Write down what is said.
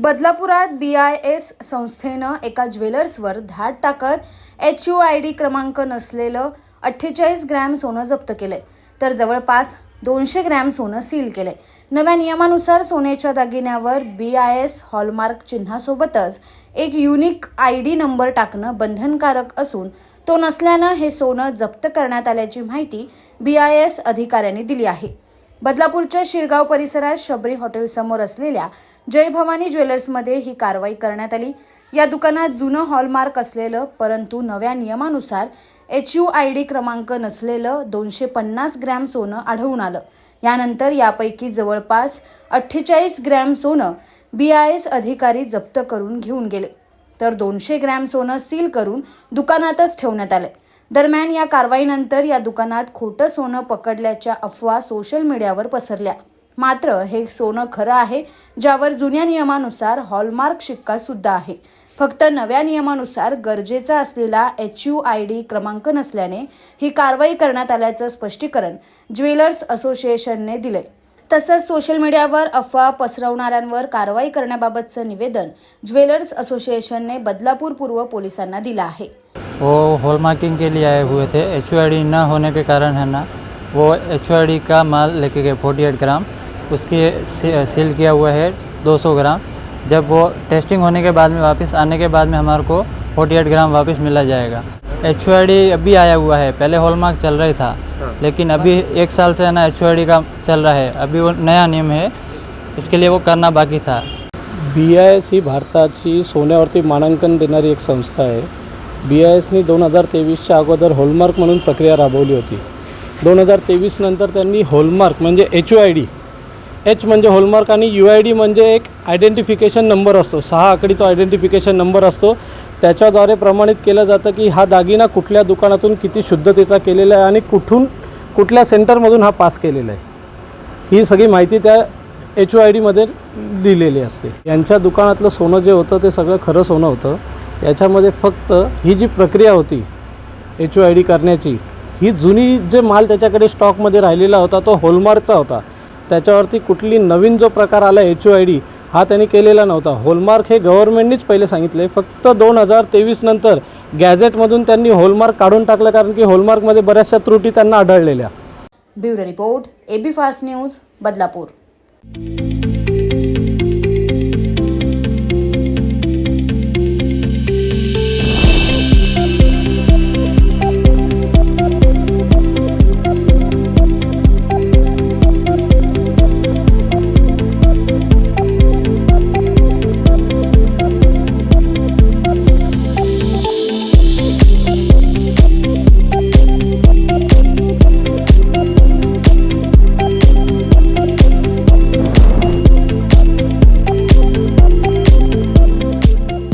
बदलापुरात BIS संस्थेनं एका ज्वेलर्सवर धाड टाकत HUID क्रमांक नसलेलं 48 ग्रॅम सोनं जप्त केलंय, तर जवळपास 200 ग्रॅम सोनं सील केलंय। नव्या नियमानुसार सोन्याच्या दागिन्यावर BIS हॉलमार्क चिन्हासोबतच एक युनिक ID नंबर टाकणं बंधनकारक असून तो नसल्यानं हे सोनं जप्त करण्यात आल्याची माहिती BIS अधिकाऱ्यांनी दिली आहे। बदलापूरच्या शिरगाव परिसरात शबरी हॉटेल समोर असलेल्या जय भवानी ज्वेलर्समध्ये ही कारवाई करण्यात आली। या दुकानात जुनं हॉलमार्क असलेलं परंतु नव्या नियमानुसार HUID क्रमांक नसलेलं 250 ग्रॅम सोनं आढळून आलं। यानंतर यापैकी जवळपास 48 ग्रॅम सोनं BIS अधिकारी जप्त करून घेऊन गेले, तर 200 ग्रॅम सोनं सील करून दुकानातच ठेवण्यात आले। दरम्यान या कारवाईनंतर या दुकानात खोटं सोनं पकडल्याच्या अफवा सोशल मीडियावर पसरल्या। मात्र हे सोनं खरं आहे, ज्यावर जुन्या नियमानुसार हॉलमार्क शिक्का सुद्धा आहे। फक्त नव्या नियमानुसार गरजेचा असलेला HUID क्रमांक नसल्याने ही कारवाई करण्यात आल्याचं स्पष्टीकरण ज्वेलर्स असोसिएशनने दिले। तसंच सोशल मीडियावर अफवा पसरवणाऱ्यांवर कारवाई करण्याबाबतचं निवेदन ज्वेलर्स असोसिएशनने बदलापूर पूर्व पोलिसांना दिलं आहे। वो हॉलमार्किंग के लिए आए हुए थे। HUID ना होने के कारण है ना, वो HUID का माल लेके गए 48 ग्राम, उसकी सील किया हुआ है 200 ग्राम। जब वो टेस्टिंग होने के बाद में वापस आने के बाद में हमारे को 48 ग्राम वापस मिला जाएगा। HUID अभी आया हुआ है, पहले हॉलमार्क चल रही था, लेकिन अभी 1 साल से है ना HUID का चल रहा है। अभी वो नया नियम है, इसके लिए वो करना बाकी था। BIS ही भारताची सोन्यावरती मानांकन देणारी एक संस्था आहे। BISनी 2023च्या अगोदर हॉलमार्क म्हणून प्रक्रिया राबवली होती। 2023 नंतर त्यांनी हॉलमार्क म्हणजे HUID, H म्हणजे हॉलमार्क आणि UID म्हणजे एक आयडेंटिफिकेशन नंबर असतो, 6 आकडी तो आयडेंटिफिकेशन नंबर असतो। त्याच्याद्वारे प्रमाणित केलं जातं की हा दागिना कुठल्या दुकानातून किती शुद्धतेचा केलेला आहे आणि कुठल्या सेंटरमधून हा पास केलेला आहे, ही सगळी माहिती त्या HUIDमध्ये लिहिलेली असते। यांच्या दुकानातलं सोनं जे होतं ते सगळं खरं सोनं होतं। याच्यामध्ये फक्त ही जी प्रक्रिया होती HUID करण्याची, ही जुनी जे माल त्याच्याकडे स्टॉकमध्ये राहिलेला होता तो हॉलमार्कचा होता। त्याच्यावरती कुठली नवीन जो प्रकार आला HUID हा त्यांनी केलेला नव्हता। हॉलमार्क हे गव्हर्नमेंटनीच पहिले सांगितले, फक्त 2023 नंतर गॅझेटमधून त्यांनी हॉलमार्क काढून टाकलं, कारण की हॉलमार्कमध्ये बऱ्याचशा त्रुटी त्यांना आढळलेल्या। Bureau report AB fast news, Badlapur.